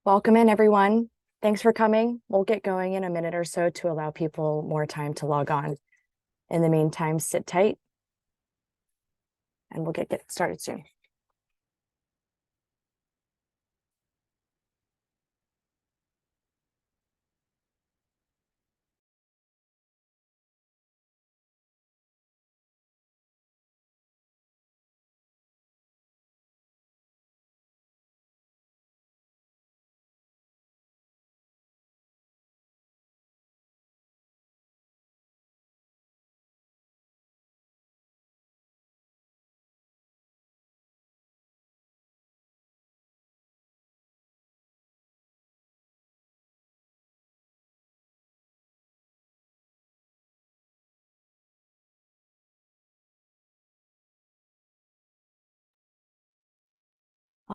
Welcome in, everyone. Thanks for coming. We'll get going in a minute or so to allow people more time to log on. In the meantime, sit tight and we'll get started soon.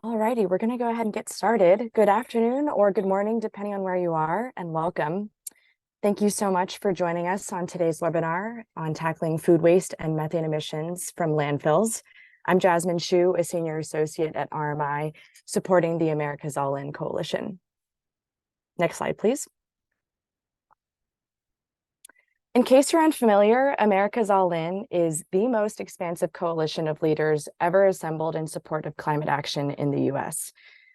All righty, we're going to go ahead and get started. Good afternoon or good morning, depending on where you are, and welcome. Thank you so much for joining us on today's webinar on tackling food waste and methane emissions from landfills. I'm Jasmine Shu, a senior associate at RMI, supporting the America's All In Coalition. Next slide, please. In case you're unfamiliar, America's All In is the most expansive coalition of leaders ever assembled in support of climate action in the US.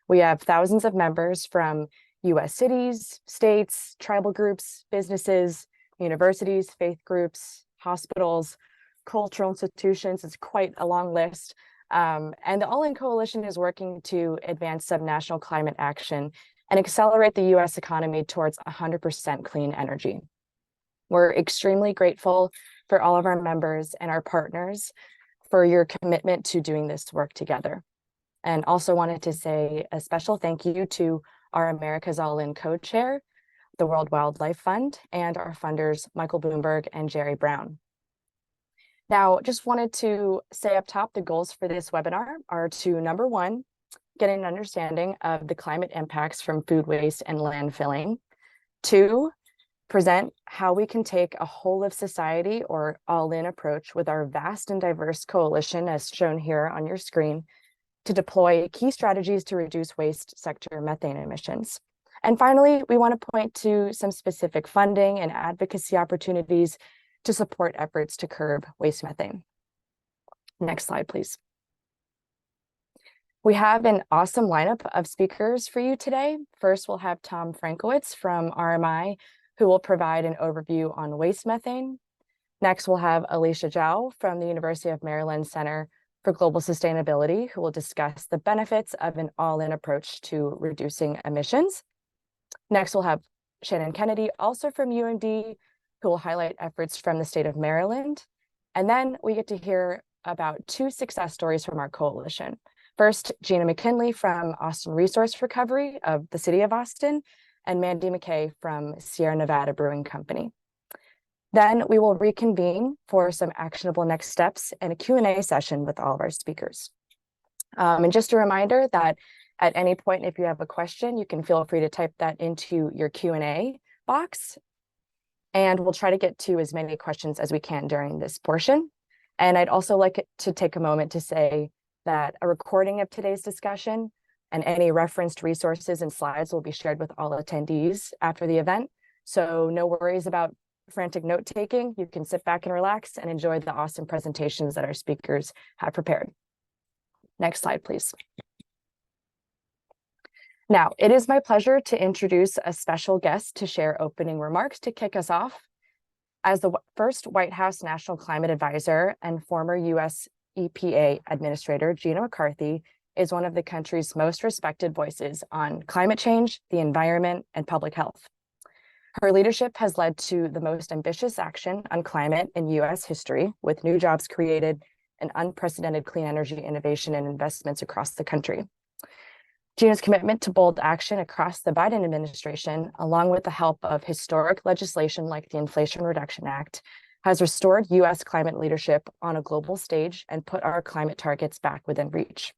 We have thousands of members from US cities, states, tribal groups, businesses, universities, faith groups, hospitals, cultural institutions. It's quite a long list. And the All In Coalition is working to advance subnational climate action and accelerate the US economy towards 100% clean energy. We're extremely grateful for all of our members and our partners for your commitment to doing this work together. And also wanted to say a special thank you to our America's All In co-chair, the World Wildlife Fund, and our funders, Michael Bloomberg and Jerry Brown. Now, just wanted to say up top, the goals for this webinar are to, number one, get an understanding of the climate impacts from food waste and landfilling. Two, present how we can take a whole of society or all-in approach with our vast and diverse coalition, as shown here on your screen, to deploy key strategies to reduce waste sector methane emissions. And finally, we want to point to some specific funding and advocacy opportunities to support efforts to curb waste methane. Next slide, please. We have an awesome lineup of speakers for you today. First, we'll have Tom Frankowitz from RMI, who will provide an overview on waste methane. Next, we'll have Alicia Zhao from the University of Maryland Center for Global Sustainability, who will discuss the benefits of an all-in approach to reducing emissions. Next, we'll have Shannon Kennedy, also from UMD, who will highlight efforts from the state of Maryland. And then we get to hear about two success stories from our coalition. First, Gina McCarthy from Austin Resource Recovery of the city of Austin, and Mandy McKay from Sierra Nevada Brewing Company. Then we will reconvene for some actionable next steps and a Q&A session with all of our speakers. And just a reminder that at any point, if you have a question, you can feel free to type that into your Q&A box. And we'll try to get to as many questions as we can during this portion. And I'd also like to take a moment to say that a recording of today's discussion and any referenced resources and slides will be shared with all attendees after the event. So no worries about frantic note-taking. You can sit back and relax and enjoy the awesome presentations that our speakers have prepared. Next slide, please. Now, it is my pleasure to introduce a special guest to share opening remarks to kick us off. As the first White House National Climate Advisor and former US EPA Administrator, Gina McCarthy is one of the country's most respected voices on climate change, the environment, and public health. Her leadership has led to the most ambitious action on climate in US history, with new jobs created and unprecedented clean energy innovation and investments across the country. Gina's commitment to bold action across the Biden administration, along with the help of historic legislation like the Inflation Reduction Act, has restored US climate leadership on a global stage and put our climate targets back within reach.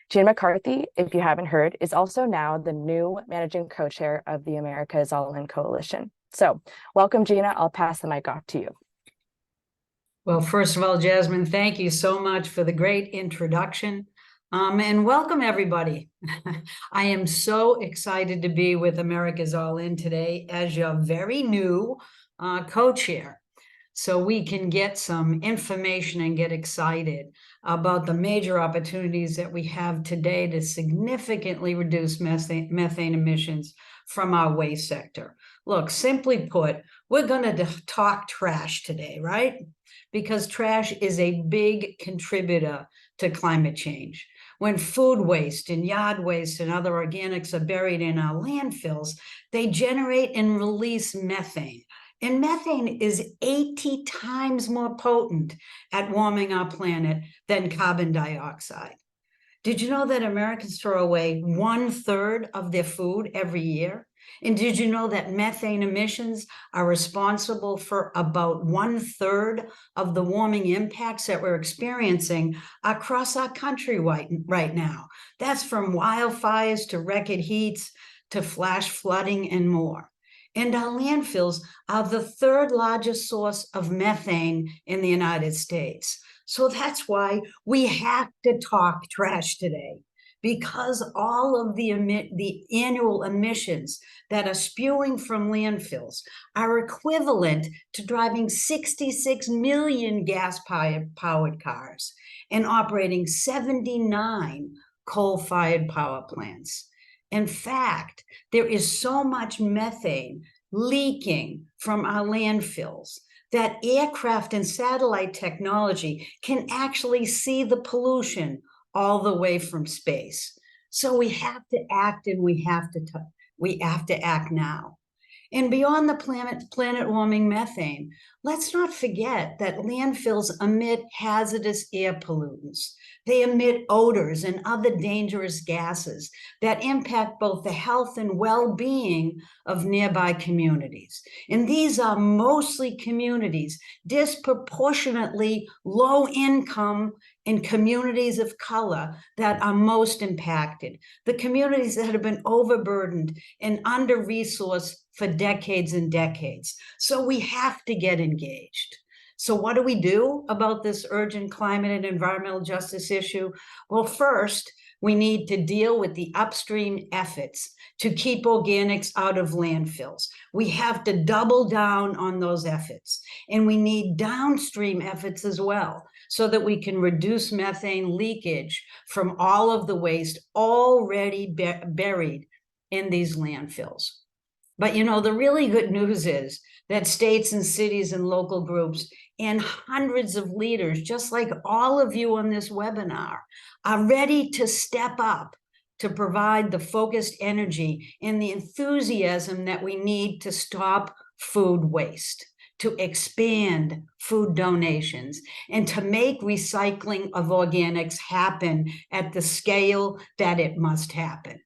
Gina McCarthy, if you haven't heard, is also now the new managing co-chair of the America's All In Coalition. So welcome, Gina. I'll pass the mic off to you. Well, first of all, Jasmine, thank you so much for the great introduction. And welcome, everybody. I am so excited to be with America's All In today as your very new co-chair. So we can get some information and get excited about the major opportunities that we have today to significantly reduce methane emissions from our waste sector. Look, simply put, we're going to talk trash today, right? Because trash is a big contributor to climate change. When food waste and yard waste and other organics are buried in our landfills, they generate and release methane. And methane is 80 times more potent at warming our planet than carbon dioxide. Did you know that Americans throw away 1/3 of their food every year? And did you know that methane emissions are responsible for about 1/3 of the warming impacts that we're experiencing across our country right now? That's from wildfires to record heats to flash flooding and more. And our landfills are the third largest source of methane in the United States. So that's why we have to talk trash today, because all of the annual emissions that are spewing from landfills are equivalent to driving 66 million gas-powered cars and operating 79 coal-fired power plants. In fact, there is so much methane leaking from our landfills that aircraft and satellite technology can actually see the pollution all the way from space. So we have to act, and we have to act now. And beyond the planet warming methane, let's not forget that landfills emit hazardous air pollutants. They emit odors and other dangerous gases that impact both the health and well-being of nearby communities. And these are mostly communities disproportionately low income and communities of color that are most impacted. The communities that have been overburdened and under-resourced for decades and decades. So we have to get engaged. So what do we do about this urgent climate and environmental justice issue? Well, first, we need to deal with the upstream efforts to keep organics out of landfills. We have to double down on those efforts. And we need downstream efforts as well, so that we can reduce methane leakage from all of the waste already buried in these landfills. But you know, the really good news is that states and cities and local groups and hundreds of leaders, just like all of you on this webinar, are ready to step up to provide the focused energy and the enthusiasm that we need to stop food waste, to expand food donations, and to make recycling of organics happen at the scale that it must happen.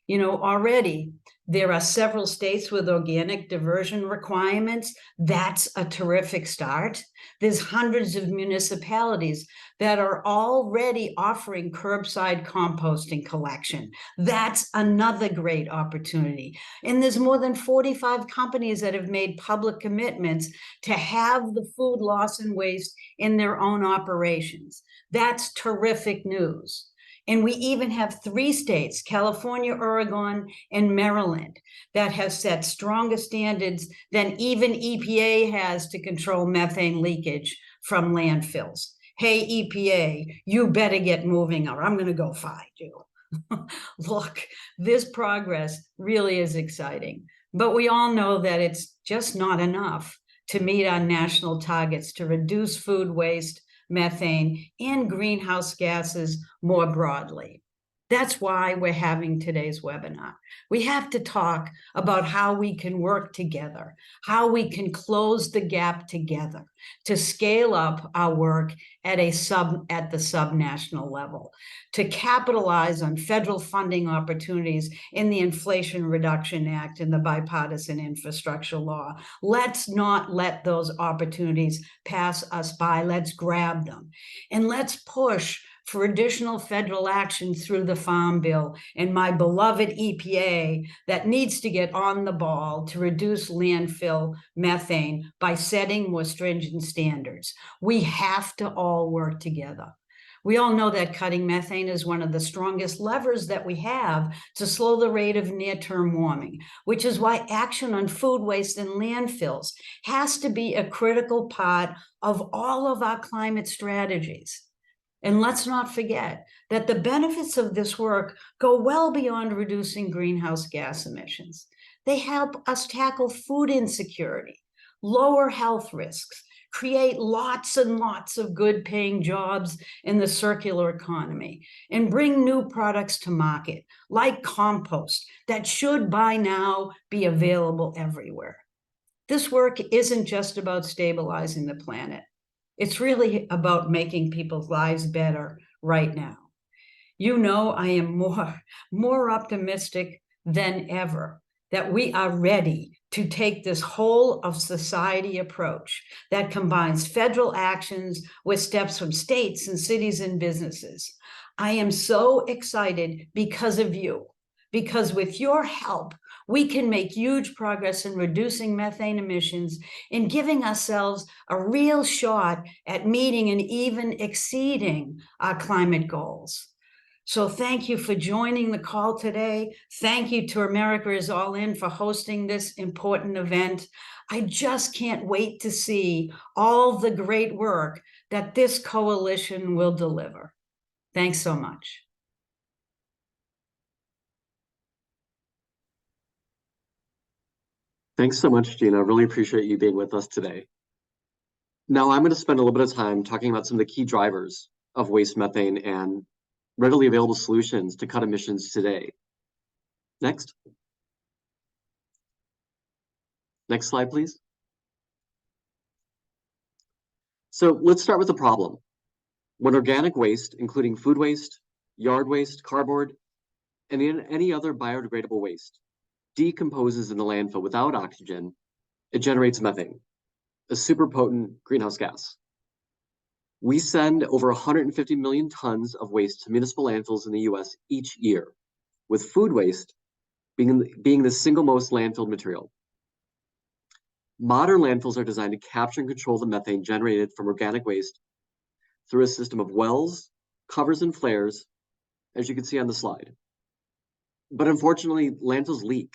You know, already there are several states with organic diversion requirements. That's a terrific start. There's hundreds of municipalities that are already offering curbside composting collection. That's another great opportunity. And there's more than 45 companies that have made public commitments to have the food loss and waste in their own operations. That's terrific news. And we even have 3 states, California, Oregon, and Maryland, that have set stronger standards than even EPA has to control methane leakage from landfills. Hey, EPA, you better get moving or I'm going to go find you. Look, this progress really is exciting, but we all know that it's just not enough to meet our national targets to reduce food waste, methane, and greenhouse gases more broadly. That's why we're having today's webinar. We have to talk about how we can work together, how we can close the gap together to scale up our work at the subnational level, to capitalize on federal funding opportunities in the Inflation Reduction Act and the bipartisan infrastructure law. Let's not let those opportunities pass us by. Let's grab them. And let's push for additional federal action through the Farm Bill and my beloved EPA that needs to get on the ball to reduce landfill methane by setting more stringent standards. We have to all work together. We all know that cutting methane is one of the strongest levers that we have to slow the rate of near-term warming, which is why action on food waste and landfills has to be a critical part of all of our climate strategies. And let's not forget that the benefits of this work go well beyond reducing greenhouse gas emissions. They help us tackle food insecurity, lower health risks, create lots and lots of good paying jobs in the circular economy, and bring new products to market, like compost, that should by now be available everywhere. This work isn't just about stabilizing the planet. It's really about making people's lives better right now. You know, I am more optimistic than ever that we are ready to take this whole of society approach that combines federal actions with steps from states and cities and businesses. I am so excited because of you, because with your help, we can make huge progress in reducing methane emissions and giving ourselves a real shot at meeting and even exceeding our climate goals. So thank you for joining the call today. Thank you to America is All In for hosting this important event. I just can't wait to see all the great work that this coalition will deliver. Thanks so much. Thanks so much, Gina. I really appreciate you being with us today. Now I'm going to spend a little bit of time talking about some of the key drivers of waste methane and readily available solutions to cut emissions today. Next. Next slide, please. So let's start with the problem. When organic waste, including food waste, yard waste, cardboard, and any other biodegradable waste, decomposes in the landfill without oxygen, it generates methane, a super potent greenhouse gas. We send over 150 million tons of waste to municipal landfills in the US each year, with food waste being the single most landfilled material. Modern landfills are designed to capture and control the methane generated from organic waste through a system of wells, covers, and flares, as you can see on the slide. But unfortunately, landfills leak.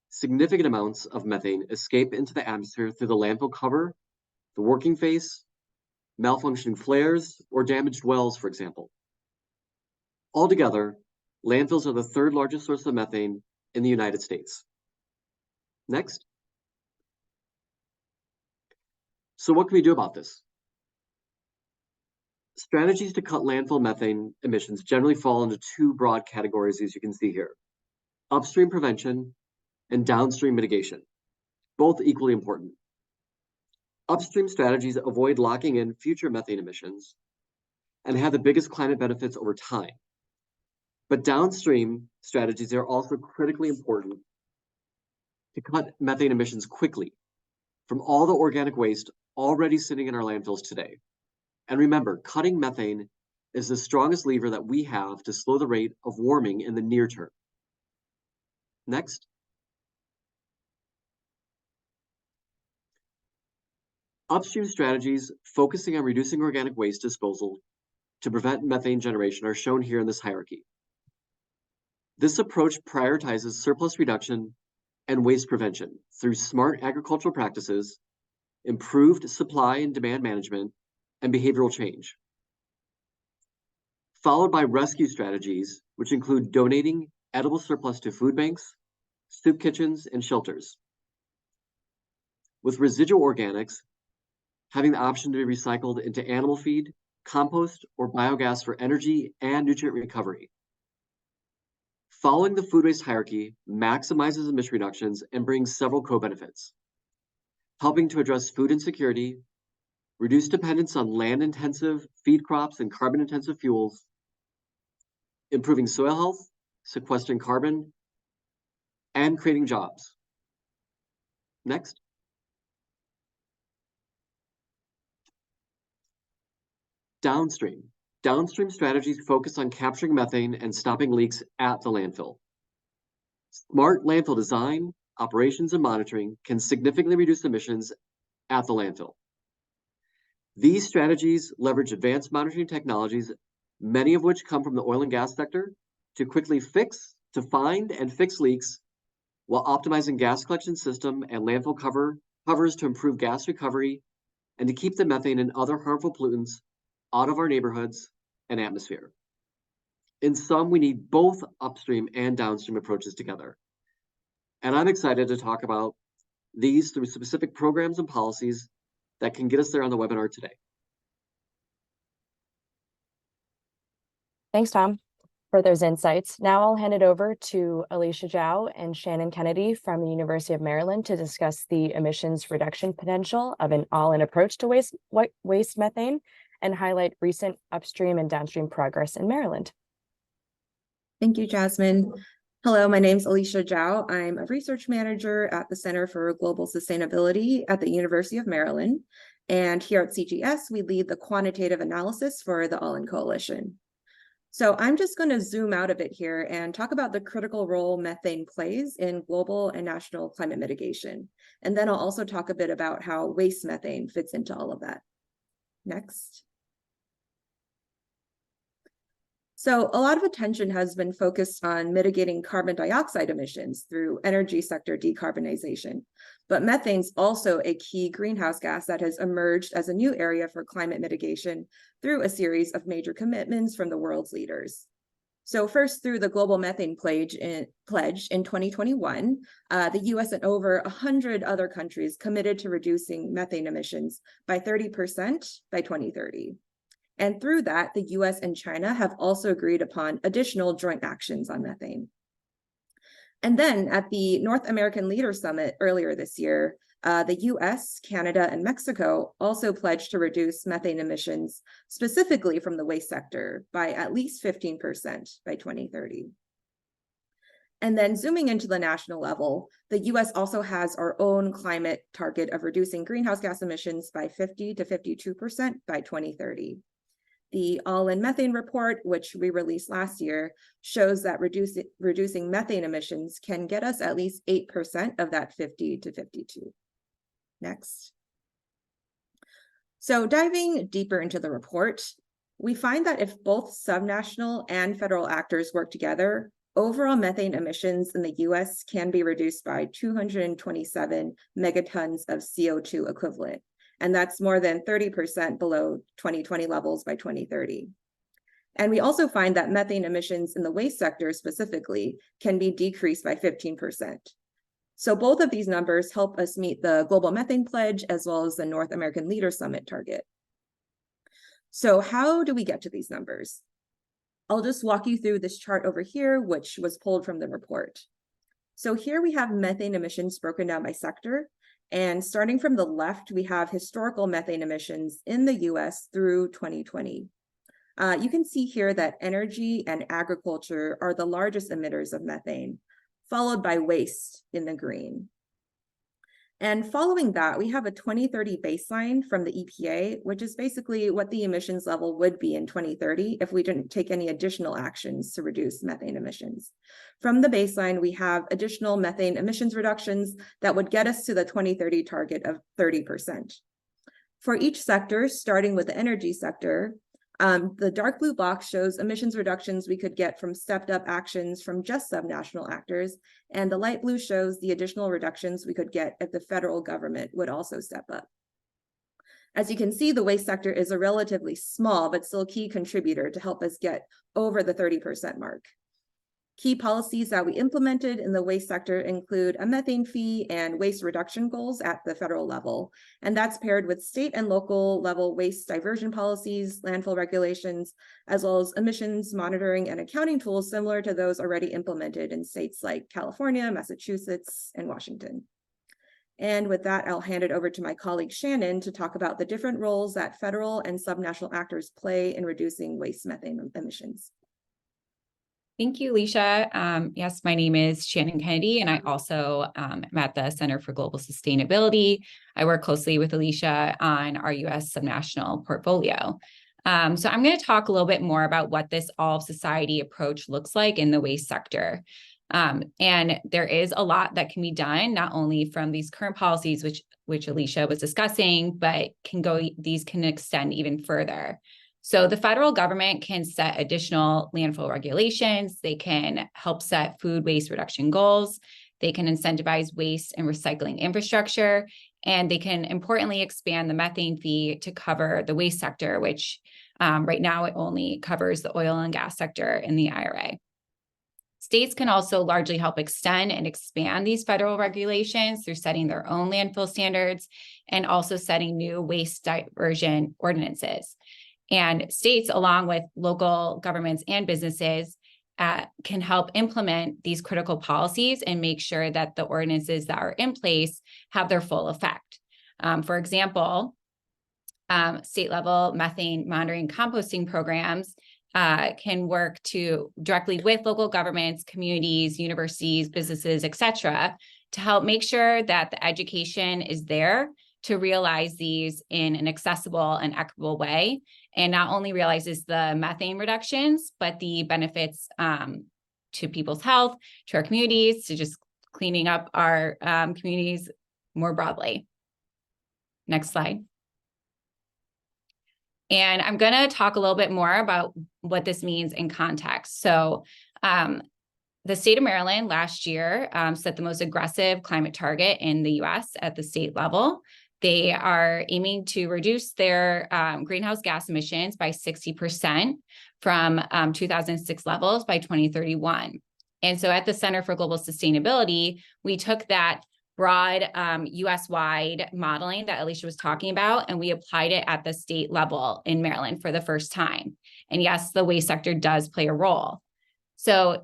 Significant amounts of methane escape into the atmosphere through the landfill cover, the working face, malfunctioning flares, or damaged wells, for example. Altogether, landfills are the third largest source of methane in the United States. Next. So what can we do about this? Strategies to cut landfill methane emissions generally fall into two broad categories, as you can see here: upstream prevention and downstream mitigation, both equally important. Upstream strategies avoid locking in future methane emissions and have the biggest climate benefits over time. But downstream strategies are also critically important to cut methane emissions quickly from all the organic waste already sitting in our landfills today. And remember, cutting methane is the strongest lever that we have to slow the rate of warming in the near term. Next. Upstream strategies focusing on reducing organic waste disposal to prevent methane generation are shown here in this hierarchy. This approach prioritizes surplus reduction and waste prevention through smart agricultural practices, improved supply and demand management, and behavioral change. Followed by rescue strategies, which include donating edible surplus to food banks, soup kitchens, and shelters. With residual organics having the option to be recycled into animal feed, compost, or biogas for energy and nutrient recovery. Following the food waste hierarchy maximizes emission reductions and brings several co-benefits, helping to address food insecurity, reduce dependence on land-intensive feed crops and carbon-intensive fuels, improving soil health, sequestering carbon, and creating jobs. Next. Downstream. Downstream strategies focus on capturing methane and stopping leaks at the landfill. Smart landfill design, operations, and monitoring can significantly reduce emissions at the landfill. These strategies leverage advanced monitoring technologies many of which come from the oil and gas sector, to quickly find and fix leaks while optimizing gas collection system and landfill covers to improve gas recovery and to keep the methane and other harmful pollutants out of our neighborhoods and atmosphere. In sum, we need both upstream and downstream approaches together. And I'm excited to talk about these through specific programs and policies that can get us there on the webinar today. Thanks, Tom, for those insights. Now I'll hand it over to Alicia Zhao and Shannon Kennedy from the University of Maryland to discuss the emissions reduction potential of an all-in approach to waste methane and highlight recent upstream and downstream progress in Maryland. Thank you, Jasmine. Hello, my name is Alicia Zhao. I'm a research manager at the Center for Global Sustainability at the University of Maryland. And here at CGS, we lead the quantitative analysis for the All-In Coalition. So I'm just going to zoom out a bit here and talk about the critical role methane plays in global and national climate mitigation. And then I'll also talk a bit about how waste methane fits into all of that. Next. So a lot of attention has been focused on mitigating carbon dioxide emissions through energy sector decarbonization. But methane's also a key greenhouse gas that has emerged as a new area for climate mitigation through a series of major commitments from the world's leaders. So first, through the Global Methane Pledge in 2021, the US and over 100 other countries committed to reducing methane emissions by 30% by 2030. And through that, the US and China have also agreed upon additional joint actions on methane. And then at the North American Leaders Summit earlier this year, the US, Canada, and Mexico also pledged to reduce methane emissions, specifically from the waste sector, by at least 15% by 2030. And then zooming into the national level, the US also has our own climate target of reducing greenhouse gas emissions by 50 to 52% by 2030. The All-In Methane report, which we released last year, shows that reducing methane emissions can get us at least 8% of that 50 to 52. Next. So diving deeper into the report, we find that if both subnational and federal actors work together, overall methane emissions in the US can be reduced by 227 megatons of CO2 equivalent. And that's more than 30% below 2020 levels by 2030. And we also find that methane emissions in the waste sector specifically can be decreased by 15%. So both of these numbers help us meet the Global Methane Pledge as well as the North American Leaders Summit target. So how do we get to these numbers? I'll just walk you through this chart over here, which was pulled from the report. So here we have methane emissions broken down by sector. And starting from the left, we have historical methane emissions in the US through 2020. You can see here that energy and agriculture are the largest emitters of methane, followed by waste in the green. And following that, we have a 2030 baseline from the EPA, which is basically what the emissions level would be in 2030 if we didn't take any additional actions to reduce methane emissions. From the baseline, we have additional methane emissions reductions that would get us to the 2030 target of 30%. For each sector, starting with the energy sector, the dark blue box shows emissions reductions we could get from stepped up actions from just subnational actors, and the light blue shows the additional reductions we could get if the federal government would also step up. As you can see, the waste sector is a relatively small but still key contributor to help us get over the 30% mark. Key policies that we implemented in the waste sector include a methane fee and waste reduction goals at the federal level. And that's paired with state and local level waste diversion policies, landfill regulations, as well as emissions monitoring and accounting tools similar to those already implemented in states like California, Massachusetts, and Washington. And with that, I'll hand it over to my colleague Shannon to talk about the different roles that federal and subnational actors play in reducing waste methane emissions. Thank you, Alicia. Yes, my name is Shannon Kennedy, and I also am at the Center for Global Sustainability. I work closely with Alicia on our U.S. subnational portfolio. So I'm going to talk a little bit more about what this all-of-society approach looks like in the waste sector. And there is a lot that can be done, not only from these current policies, which Alicia was discussing, but these can extend even further. So the federal government can set additional landfill regulations. They can help set food waste reduction goals. They can incentivize waste and recycling infrastructure, and they can importantly expand the methane fee to cover the waste sector, which right now it only covers the oil and gas sector in the IRA. States can also largely help extend and expand these federal regulations through setting their own landfill standards and also setting new waste diversion ordinances. And states, along with local governments and businesses, can help implement these critical policies and make sure that the ordinances that are in place have their full effect. For example, state level methane monitoring composting programs can work directly with local governments, communities, universities, businesses, et cetera, to help make sure that the education is there to realize these in an accessible and equitable way, and not only realizes the methane reductions, but the benefits to people's health, to our communities, to just cleaning up our communities more broadly. Next slide. And I'm going to talk a little bit more about what this means in context. So the state of Maryland last year set the most aggressive climate target in the US at the state level. They are aiming to reduce their greenhouse gas emissions by 60% from 2006 levels by 2031. And so at the Center for Global Sustainability, we took that broad US-wide modeling that Alicia was talking about, and we applied it at the state level in Maryland for the first time. And yes, the waste sector does play a role. So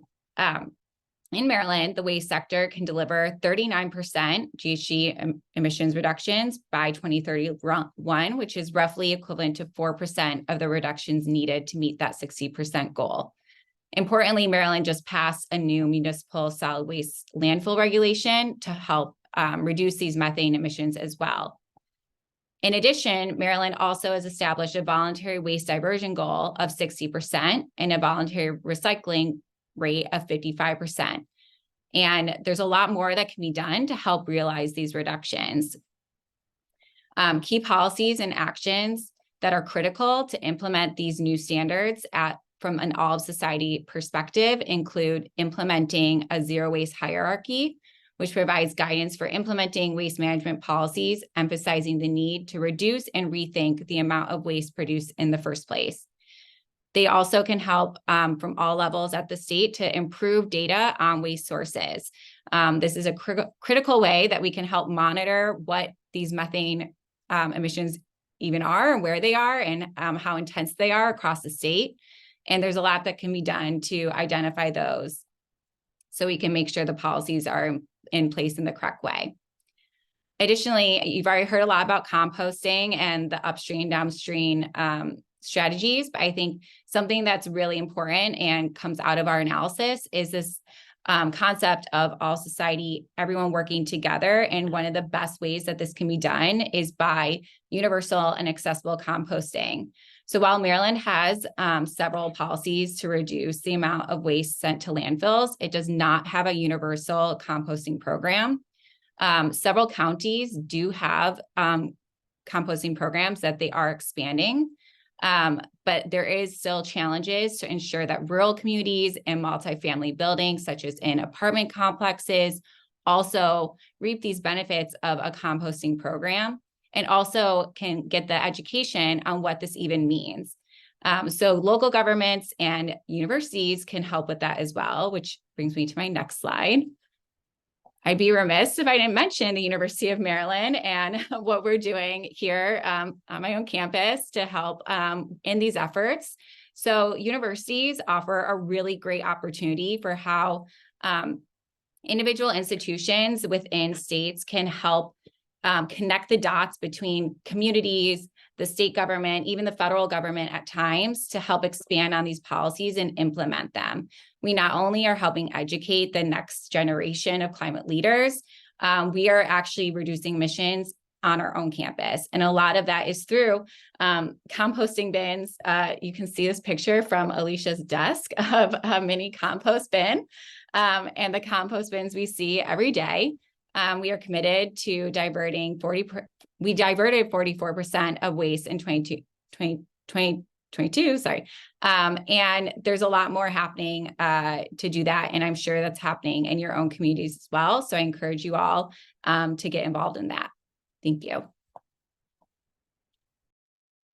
in Maryland, the waste sector can deliver 39% GHG emissions reductions by 2031, which is roughly equivalent to 4% of the reductions needed to meet that 60% goal. Importantly, Maryland just passed a new municipal solid waste landfill regulation to help reduce these methane emissions as well. In addition, Maryland also has established a voluntary waste diversion goal of 60% and a voluntary recycling rate of 55%. And there's a lot more that can be done to help realize these reductions. Key policies and actions that are critical to implement these new standards from an all of society perspective include implementing a zero waste hierarchy, which provides guidance for implementing waste management policies, emphasizing the need to reduce and rethink the amount of waste produced in the first place. They also can help from all levels at the state to improve data on waste sources. This is a critical way that we can help monitor what these methane emissions even are and where they are and how intense they are across the state. And there's a lot that can be done to identify those so we can make sure the policies are in place in the correct way. Additionally, you've already heard a lot about composting and the upstream, downstream strategies, but I think something that's really important and comes out of our analysis is this concept of all society, everyone working together. And one of the best ways that this can be done is by universal and accessible composting. So while Maryland has several policies to reduce the amount of waste sent to landfills, it does not have a universal composting program. Several counties do have composting programs that they are expanding. But there is still challenges to ensure that rural communities and multifamily buildings, such as in apartment complexes, also reap these benefits of a composting program and also can get the education on what this even means. So local governments and universities can help with that as well, which brings me to my next slide. I'd be remiss if I didn't mention the University of Maryland and what we're doing here on my own campus to help in these efforts. So universities offer a really great opportunity for how individual institutions within states can help connect the dots between communities, the state government, even the federal government at times to help expand on these policies and implement them. We not only are helping educate the next generation of climate leaders, we are actually reducing emissions on our own campus. And a lot of that is through composting bins. You can see this picture from Alicia's desk of a mini compost bin. And the compost bins we see every day. We are committed to diverting we diverted 44% of waste in 2022 22, sorry. And there's a lot more happening to do that. And I'm sure that's happening in your own communities as well. So I encourage you all to get involved in that. Thank you.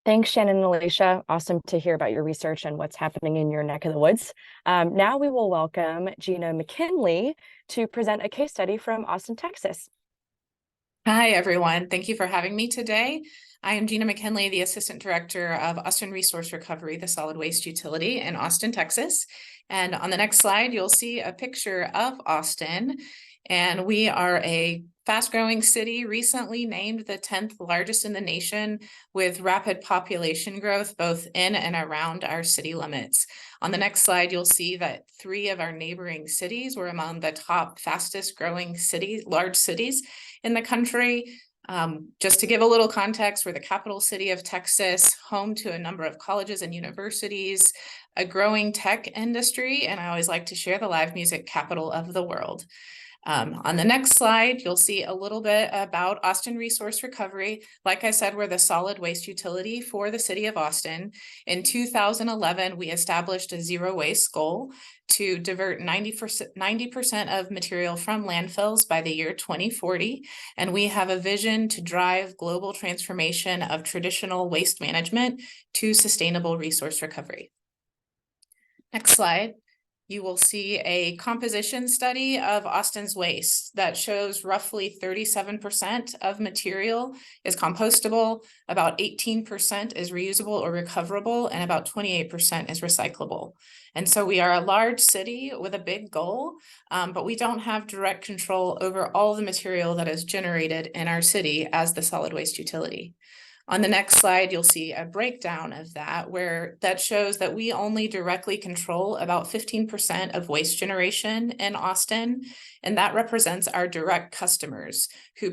Thanks, Shannon and Alicia. Awesome to hear about your research and what's happening in your neck of the woods. Now we will welcome Gina McCarthy to present a case study from Austin, Texas. Hi, everyone. Thank you for having me today. I am Gina McCarthy, the Assistant Director of Austin Resource Recovery, the solid waste utility in Austin, Texas. And on the next slide, you'll see a picture of Austin. And we are a fast-growing city, recently named the 10th largest in the nation, with rapid population growth both in and around our city limits. On the next slide, you'll see that 3 of our neighboring cities were among the top fastest growing large cities in the country. Just to give a little context, we're the capital city of Texas, home to a number of colleges and universities, a growing tech industry, and I always like to share the live music capital of the world. On the next slide, you'll see a little bit about Austin Resource Recovery. Like I said, we're the solid waste utility for the city of Austin. In 2011, we established a zero waste goal to divert 90% of material from landfills by the year 2040. And we have a vision to drive global transformation of traditional waste management to sustainable resource recovery. Next slide. You will see a composition study of Austin's waste that shows roughly 37% of material is compostable, about 18% is reusable or recoverable, and about 28% is recyclable. And so we are a large city with a big goal, but we don't have direct control over all the material that is generated in our city as the solid waste utility. On the next slide, you'll see a breakdown of that, where that shows that we only directly control about 15% of waste generation in Austin, and that represents our direct customers who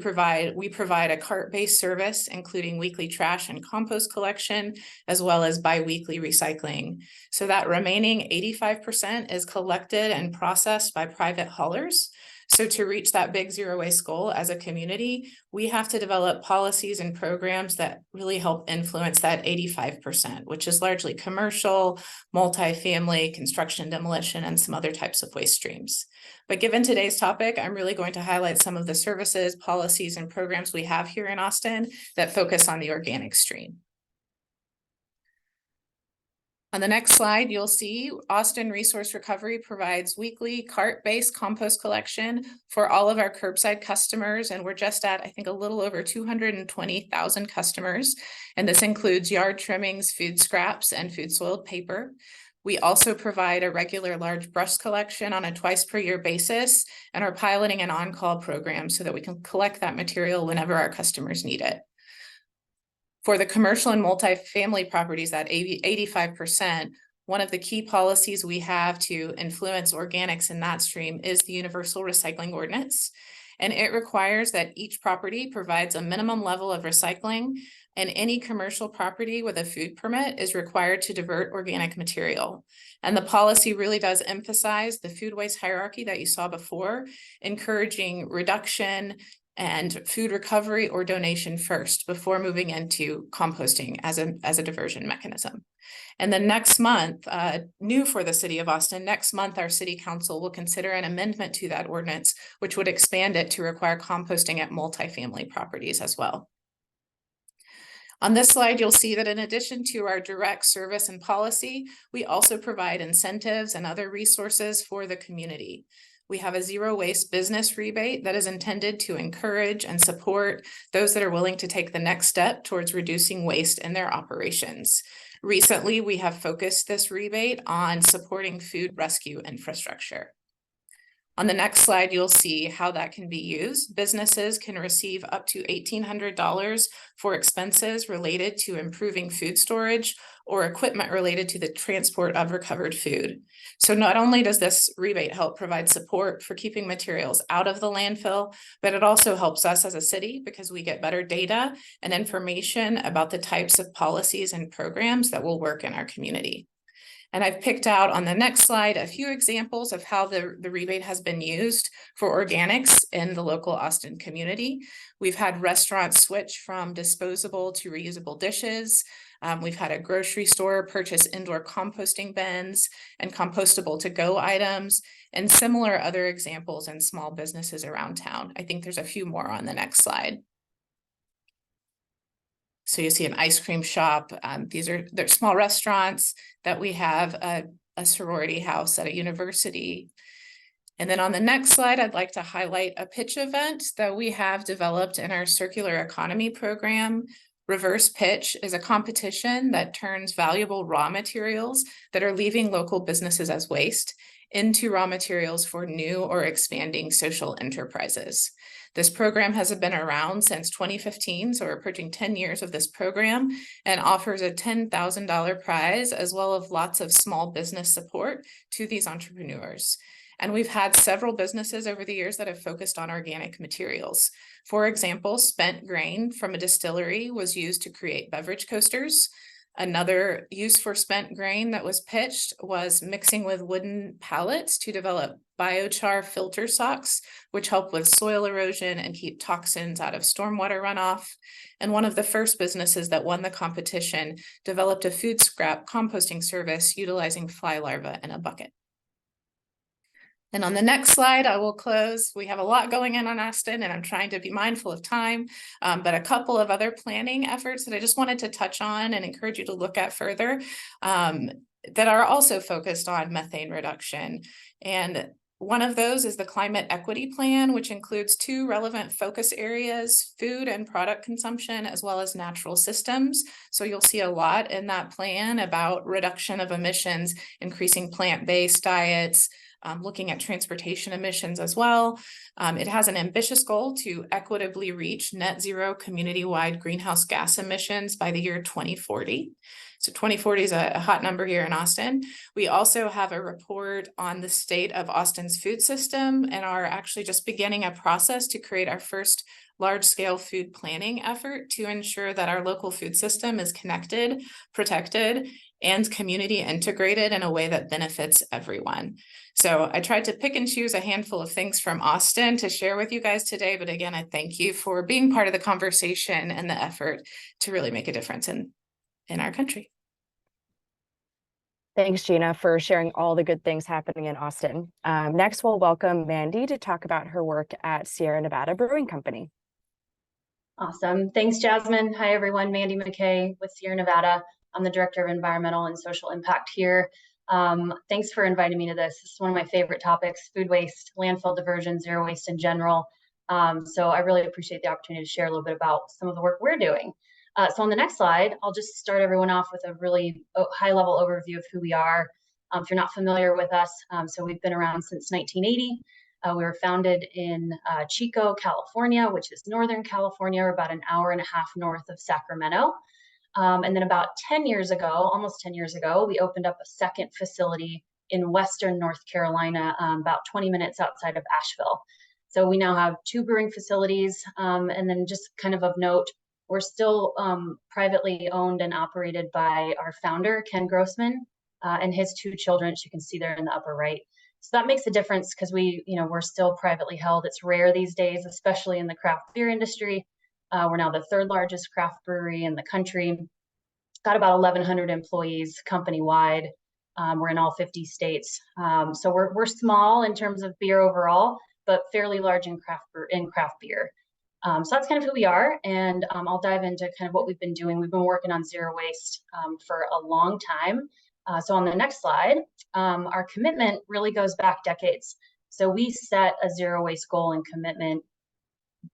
we provide a cart-based service, including weekly trash and compost collection, as well as bi-weekly recycling. So that remaining 85% is collected and processed by private haulers. So to reach that big zero waste goal as a community, we have to develop policies and programs that really help influence that 85%, which is largely commercial, multifamily, construction, demolition, and some other types of waste streams. But given today's topic, I'm really going to highlight some of the services, policies, and programs we have here in Austin that focus on the organic stream. On the next slide, you'll see Austin Resource Recovery provides weekly cart-based compost collection for all of our curbside customers. And we're just at, I think, a little over 220,000 customers. And this includes yard trimmings, food scraps, and food soiled paper. We also provide a regular large brush collection on a twice per year basis and are piloting an on-call program so that we can collect that material whenever our customers need it. For the commercial and multifamily properties, that 85%, one of the key policies we have to influence organics in that stream is the Universal Recycling Ordinance. And it requires that each property provides a minimum level of recycling, and any commercial property with a food permit is required to divert organic material. And the policy really does emphasize the food waste hierarchy that you saw before, encouraging reduction and food recovery or donation first before moving into composting as a diversion mechanism. And then next month, new for the city of Austin, next month our city council will consider an amendment to that ordinance, which would expand it to require composting at multifamily properties as well. On this slide, you'll see that in addition to our direct service and policy, we also provide incentives and other resources for the community. We have a zero waste business rebate that is intended to encourage and support those that are willing to take the next step towards reducing waste in their operations. Recently, we have focused this rebate on supporting food rescue infrastructure. On the next slide, you'll see how that can be used. Businesses can receive up to $1,800 for expenses related to improving food storage or equipment related to the transport of recovered food. So not only does this rebate help provide support for keeping materials out of the landfill, but it also helps us as a city because we get better data and information about the types of policies and programs that will work in our community. And I've picked out on the next slide a few examples of how the rebate has been used for organics in the local Austin community. We've had restaurants switch from disposable to reusable dishes. We've had a grocery store purchase indoor composting bins and compostable to-go items, and similar other examples in small businesses around town. I think there's a few more on the next slide. So you see an ice cream shop. They're small restaurants that we have, a sorority house at a university. And then on the next slide, I'd like to highlight a pitch event that we have developed in our circular economy program. Reverse Pitch is a competition that turns valuable raw materials that are leaving local businesses as waste into raw materials for new or expanding social enterprises. This program has been around since 2015, so we're approaching 10 years of this program, and offers a $10,000 prize as well as lots of small business support to these entrepreneurs. And we've had several businesses over the years that have focused on organic materials. For example, spent grain from a distillery was used to create beverage coasters. Another use for spent grain that was pitched was mixing with wooden pallets to develop biochar filter socks, which help with soil erosion and keep toxins out of stormwater runoff. And one of the first businesses that won the competition developed a food scrap composting service utilizing fly larvae in a bucket. And on the next slide, I will close. We have a lot going on Austin, and I'm trying to be mindful of time, but a couple of other planning efforts that I just wanted to touch on and encourage you to look at further that are also focused on methane reduction. And one of those is the Climate Equity Plan, which includes 2 relevant focus areas, food and product consumption, as well as natural systems. So you'll see a lot in that plan about reduction of emissions, increasing plant-based diets, looking at transportation emissions as well. It has an ambitious goal to equitably reach net zero community-wide greenhouse gas emissions by the year 2040. So 2040 is a hot number here in Austin. We also have a report on the state of Austin's food system and are actually just beginning a process to create our first large-scale food planning effort to ensure that our local food system is connected, protected, and community integrated in a way that benefits everyone. So I tried to pick and choose a handful of things from Austin to share with you guys today. But again, I thank you for being part of the conversation and the effort to really make a difference in our country. Thanks, Gina, for sharing all the good things happening in Austin. Next, we'll welcome Mandy to talk about her work at Sierra Nevada Brewing Company. Awesome. Thanks, Jasmine. Hi, everyone. Mandy McKay with Sierra Nevada. I'm the Director of Environmental and Social Impact here. Thanks for inviting me to this. This is one of my favorite topics, food waste, landfill diversion, zero waste in general. So I really appreciate the opportunity to share a little bit about some of the work we're doing. So on the next slide, I'll just start everyone off with a really high-level overview of who we are. If you're not familiar with us, so we've been around since 1980. We were founded in Chico, California, which is Northern California, or about an hour and a half north of Sacramento. And then about 10 years ago, almost 10 years ago, we opened up a second facility in Western North Carolina, about 20 minutes outside of Asheville. So we now have 2 brewing facilities. And then just kind of note, we're still privately owned and operated by our founder, Ken Grossman, and his 2 children, which you can see there in the upper right. So that makes a difference because we're still privately held. It's rare these days, especially in the craft beer industry. We're now the 3rd largest craft brewery in the country. Got about 1,100 employees company-wide. We're in all 50 states. So we're small in terms of beer overall, but fairly large in craft beer. So that's kind of who we are, and I'll dive into kind of what we've been doing. We've been working on zero waste for a long time. So on the next slide, our commitment really goes back decades. So we set a zero waste goal and commitment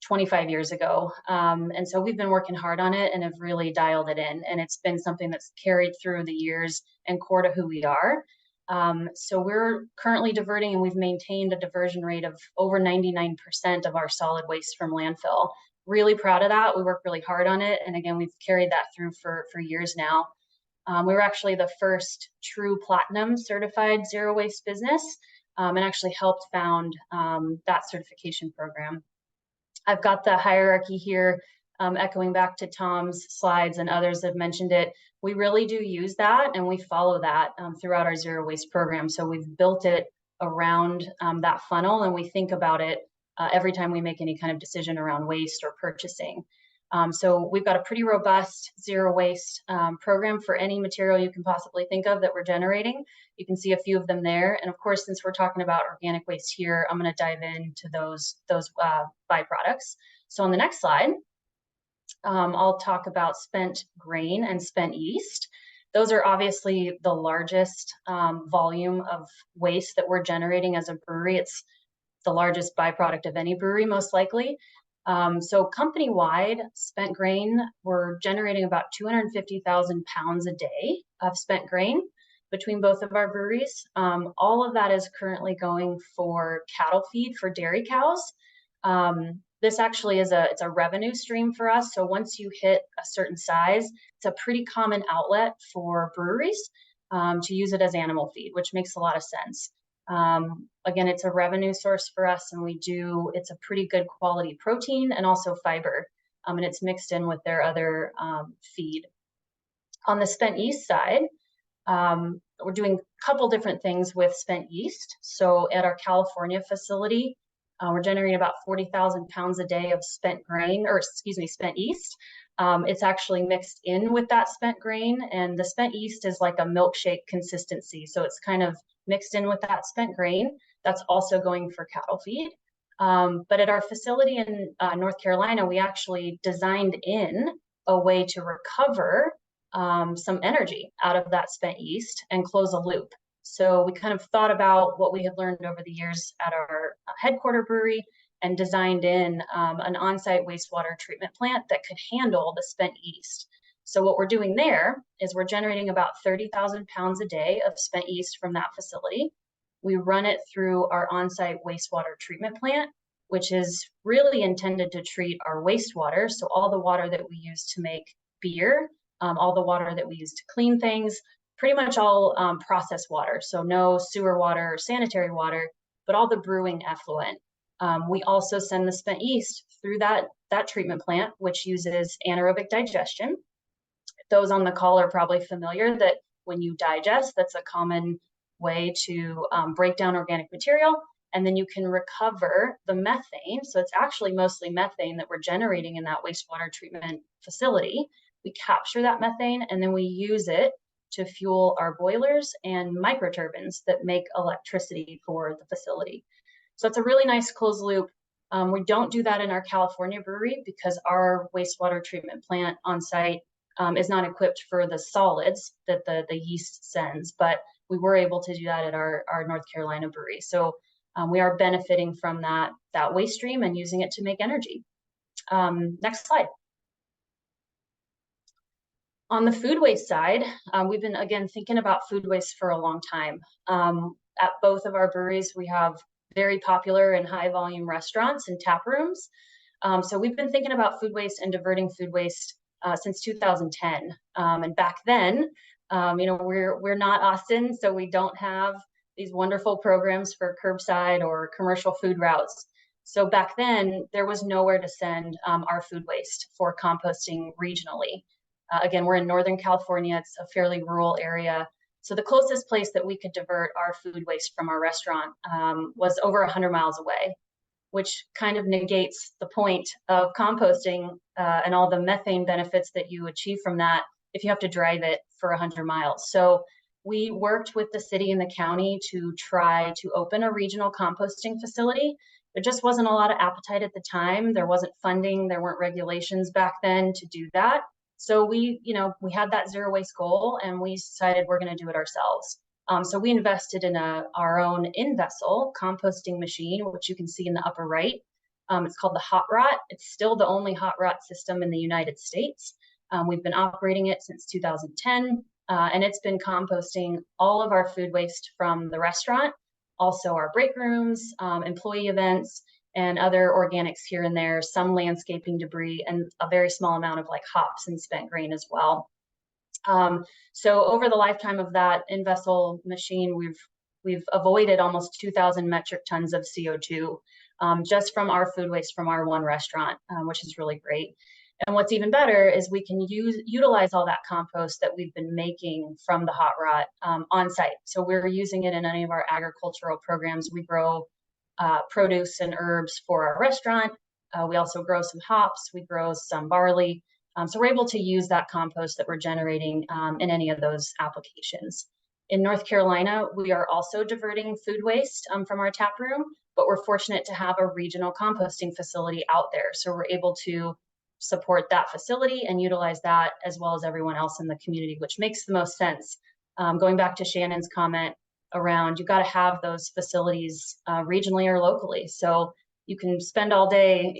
25 years ago. And so we've been working hard on it and have really dialed it in. And it's been something that's carried through the years and core to who we are. So we're currently diverting, and we've maintained a diversion rate of over 99% of our solid waste from landfill. Really proud of that. We work really hard on it. And again, we've carried that through for years now. We were actually the first true platinum certified zero waste business, and actually helped found that certification program. I've got the hierarchy here echoing back to Tom's slides and others have mentioned it, we really do use that and we follow that throughout our zero waste program. So we've built it around that funnel, and we think about it every time we make any kind of decision around waste or purchasing. So we've got a pretty robust zero waste program for any material you can possibly think of that we're generating. You can see a few of them there. And of course, since we're talking about organic waste here, I'm going to dive into those byproducts. So on the next slide, I'll talk about spent grain and spent yeast. Those are obviously the largest volume of waste that we're generating as a brewery. It's the largest byproduct of any brewery, most likely. So company-wide, spent grain, we're generating about 250,000 pounds a day of spent grain between both of our breweries. All of that is currently going for cattle feed for dairy cows. This actually is it's a revenue stream for us. So once you hit a certain size, it's a pretty common outlet for breweries to use it as animal feed, which makes a lot of sense. Again, it's a revenue source for us, and it's a pretty good quality protein and also fiber, and it's mixed in with their other feed. On the spent yeast side, we're doing a couple different things with spent yeast. So at our California facility, we're generating about 40,000 pounds a day of spent yeast. It's actually mixed in with that spent grain, and the spent yeast is like a milkshake consistency. So it's kind of mixed in with that spent grain. That's also going for cattle feed. But at our facility in North Carolina, we actually designed in a way to recover some energy out of that spent yeast and close a loop. So we kind of thought about what we had learned over the years at our headquarter brewery and designed in an on-site wastewater treatment plant that could handle the spent yeast. So what we're doing there is we're generating about 30,000 pounds a day of spent yeast from that facility. We run it through our on-site wastewater treatment plant, which is really intended to treat our wastewater. So all the water that we use to make beer, all the water that we use to clean things, pretty much all processed water. So no sewer water or sanitary water, but all the brewing effluent. We also send the spent yeast through that treatment plant, which uses anaerobic digestion. Those on the call are probably familiar that when you digest, that's a common way to break down organic material, and then you can recover the methane. So it's actually mostly methane that we're generating in that wastewater treatment facility. We capture that methane and then we use it to fuel our boilers and microturbines that make electricity for the facility. So it's a really nice closed loop. We don't do that in our California brewery because our wastewater treatment plant on site is not equipped for the solids that the yeast sends, but we were able to do that at our North Carolina brewery. So we are benefiting from that waste stream and using it to make energy. Next slide. On the food waste side, we've been, again, thinking about food waste for a long time. At both of our breweries, we have very popular and high volume restaurants and tap rooms. So we've been thinking about food waste and diverting food waste since 2010. And back then, we're not Austin, so we don't have these wonderful programs for curbside or commercial food routes. So back then, there was nowhere to send our food waste for composting regionally. Again, we're in Northern California. It's a fairly rural area. So the closest place that we could divert our food waste from our restaurant was over 100 miles away, which kind of negates the point of composting and all the methane benefits that you achieve from that if you have to drive it for 100 miles. So we worked with the city and the county to try to open a regional composting facility. There just wasn't a lot of appetite at the time. There wasn't funding. There weren't regulations back then to do that. So we had that zero waste goal, and we decided we're going to do it ourselves. So we invested in our own in-vessel composting machine, which you can see in the upper right. It's called the Hot Rot. It's still the only hot rot system in the United States. We've been operating it since 2010, and it's been composting all of our food waste from the restaurant, also our break rooms, employee events, and other organics here and there, some landscaping debris, and a very small amount of like hops and spent grain as well. So over the lifetime of that in-vessel machine, we've avoided almost 2,000 metric tons of CO2 just from our food waste from our one restaurant, which is really great. And what's even better is we can utilize all that compost that we've been making from the hot rot on site. So we're using it in any of our agricultural programs. We grow produce and herbs for our restaurant. We also grow some hops, we grow some barley. So we're able to use that compost that we're generating in any of those applications. In North Carolina, we are also diverting food waste from our tap room, but we're fortunate to have a regional composting facility out there. So we're able to support that facility and utilize that as well as everyone else in the community, which makes the most sense. Going back to Shannon's comment around, you've got to have those facilities regionally or locally. So you can spend all day,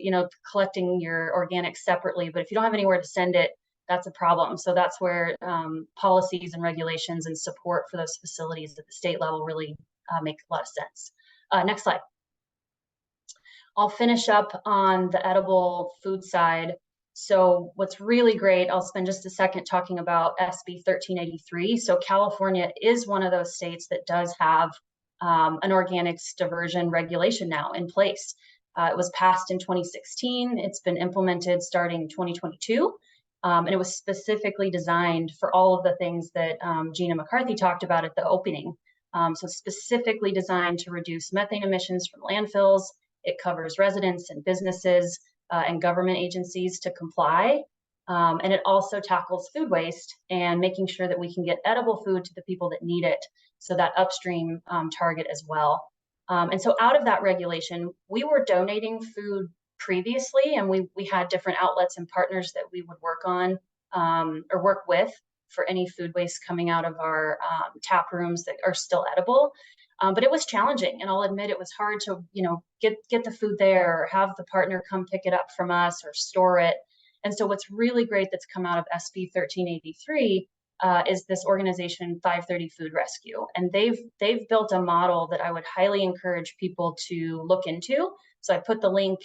collecting your organics separately, but if you don't have anywhere to send it, that's a problem. So that's where policies and regulations and support for those facilities at the state level really make a lot of sense. Next slide. I'll finish up on the edible food side. So what's really great, I'll spend just a second talking about SB 1383. So California is one of those states that does have an organics diversion regulation now in place. It was passed in 2016. It's been implemented starting 2022. And it was specifically designed for all of the things that Gina McCarthy talked about at the opening. So specifically designed to reduce methane emissions from landfills. It covers residents and businesses and government agencies to comply. And it also tackles food waste and making sure that we can get edible food to the people that need it. So that upstream target as well. And so out of that regulation, we were donating food previously, and we had different outlets and partners that we would work on or work with for any food waste coming out of our tap rooms that are still edible. But it was challenging, and I'll admit it was hard to, get the food there or have the partner come pick it up from us or store it. And so what's really great that's come out of SB 1383 is this organization 530 Food Rescue, and they've built a model that I would highly encourage people to look into. So I put the link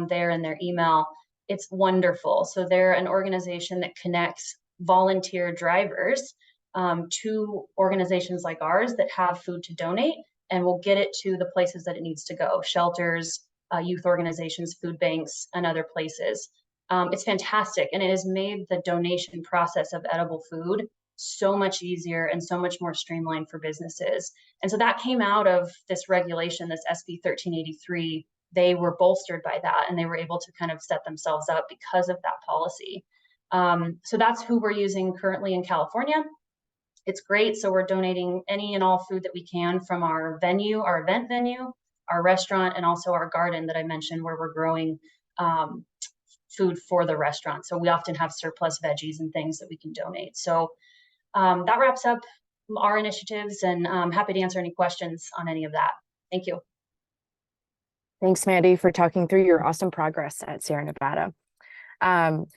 there in their email. It's wonderful. So they're an organization that connects volunteer drivers to organizations like ours that have food to donate, and will get it to the places that it needs to go: shelters, youth organizations, food banks, and other places. It's fantastic, and it has made the donation process of edible food so much easier and so much more streamlined for businesses. And so that came out of this regulation, this SB 1383. They were bolstered by that, and they were able to kind of set themselves up because of that policy. So that's who we're using currently in California. It's great. So we're donating any and all food that we can from our venue, our event venue, our restaurant, and also our garden that I mentioned, where we're growing food for the restaurant. So we often have surplus veggies and things that we can donate. So that wraps up our initiatives, and I'm happy to answer any questions on any of that. Thank you. Thanks, Mandy, for talking through your awesome progress at Sierra Nevada.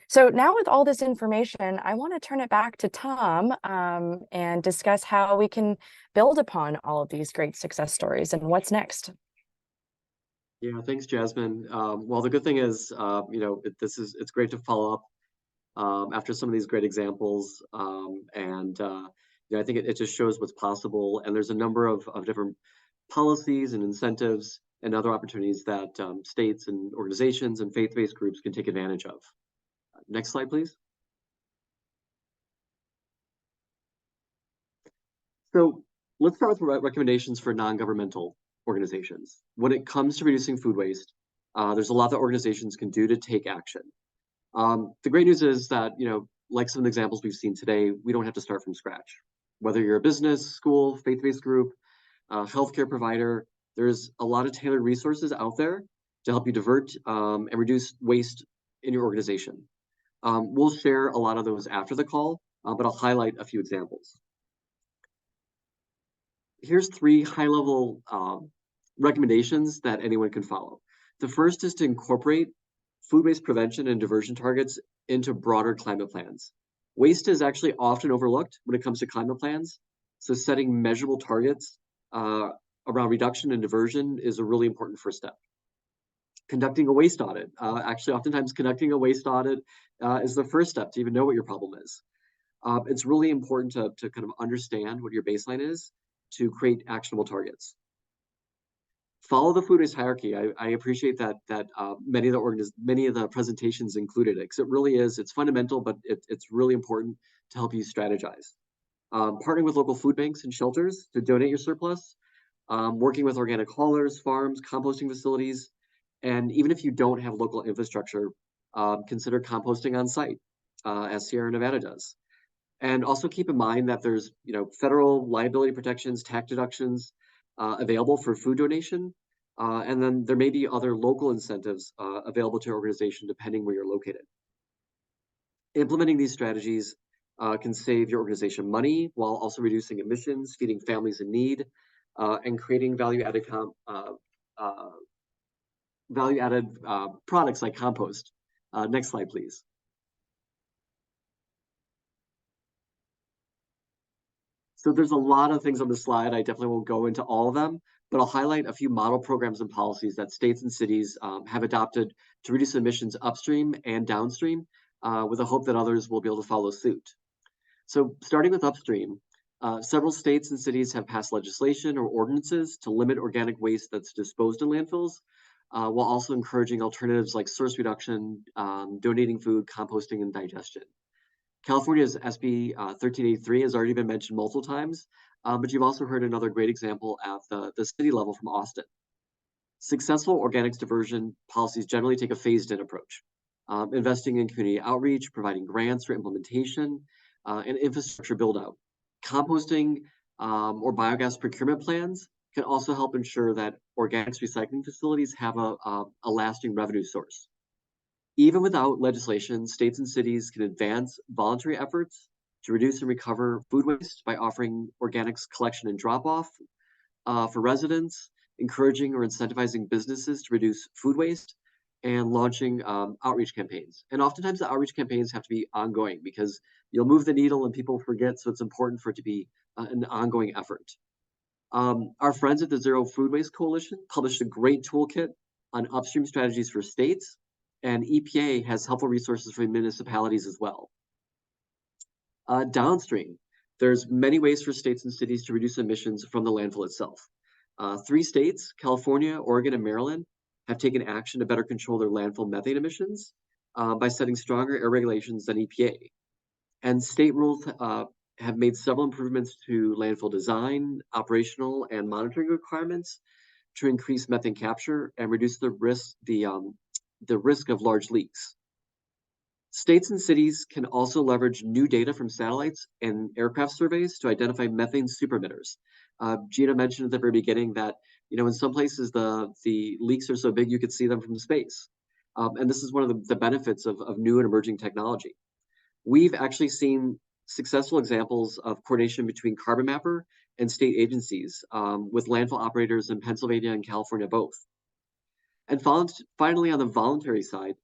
So now with all this information, I want to turn it back to Tom and discuss how we can build upon all of these great success stories and what's next. Yeah, thanks, Jasmine. Well, the good thing is, it's great to follow up after some of these great examples, I think it just shows what's possible. And there's a number of different policies and incentives and other opportunities that states and organizations and faith-based groups can take advantage of. Next slide, please. So let's start with recommendations for non-governmental organizations. When it comes to reducing food waste, there's a lot that organizations can do to take action. The great news is that, like some of the examples we've seen today, we don't have to start from scratch. Whether you're a business, school, faith-based group, healthcare provider, there's a lot of tailored resources out there to help you divert and reduce waste in your organization. We'll share a lot of those after the call, but I'll highlight a few examples. Here's 3 high-level recommendations that anyone can follow. The first is to incorporate food waste prevention and diversion targets into broader climate plans. Waste is actually often overlooked when it comes to climate plans, so setting measurable targets around reduction and diversion is a really important first step. Conducting a waste audit. Actually, oftentimes conducting a waste audit is the first step to even know what your problem is. It's really important to kind of understand what your baseline is to create actionable targets. Follow the food waste hierarchy. I appreciate that many of the presentations included it, because it really is. It's fundamental, but it's really important to help you strategize. Partnering with local food banks and shelters to donate your surplus. Working with organic haulers, farms, composting facilities, and even if you don't have local infrastructure, consider composting on site, as Sierra Nevada does. And also keep in mind that there's federal liability protections, tax deductions available for food donation. And then there may be other local incentives available to your organization depending where you're located. Implementing these strategies can save your organization money while also reducing emissions, feeding families in need, and creating value-added products like compost. Next slide, please. So there's a lot of things on the slide. I definitely won't go into all of them, but I'll highlight a few model programs and policies that states and cities have adopted to reduce emissions upstream and downstream, with the hope that others will be able to follow suit. So starting with upstream, several states and cities have passed legislation or ordinances to limit organic waste that's disposed in landfills, while also encouraging alternatives like source reduction, donating food, composting, and digestion. California's SB 1383 has already been mentioned multiple times, but you've also heard another great example at the city level from Austin. Successful organics diversion policies generally take a phased-in approach, investing in community outreach, providing grants for implementation, and infrastructure build-out. Composting or biogas procurement plans can also help ensure that organics recycling facilities have a lasting revenue source. Even without legislation, states and cities can advance voluntary efforts to reduce and recover food waste by offering organics collection and drop-off for residents, encouraging or incentivizing businesses to reduce food waste, and launching outreach campaigns. And oftentimes the outreach campaigns have to be ongoing because you'll move the needle and people forget, so it's important for it to be an ongoing effort. Our friends at the Zero Food Waste Coalition published a great toolkit on upstream strategies for states, and EPA has helpful resources for municipalities as well. Downstream, there's many ways for states and cities to reduce emissions from the landfill itself. 3 states, California, Oregon, and Maryland, have taken action to better control their landfill methane emissions by setting stronger air regulations than EPA. And state rules have made several improvements to landfill design, operational, and monitoring requirements to increase methane capture and reduce the risk of large leaks. States and cities can also leverage new data from satellites and aircraft surveys to identify methane superemitters. Gina mentioned at the very beginning that in some places the leaks are so big you could see them from space. And this is one of the benefits of new and emerging technology. We've actually seen successful examples of coordination between Carbon Mapper and state agencies, with landfill operators in Pennsylvania and California both. And finally, on the voluntary side,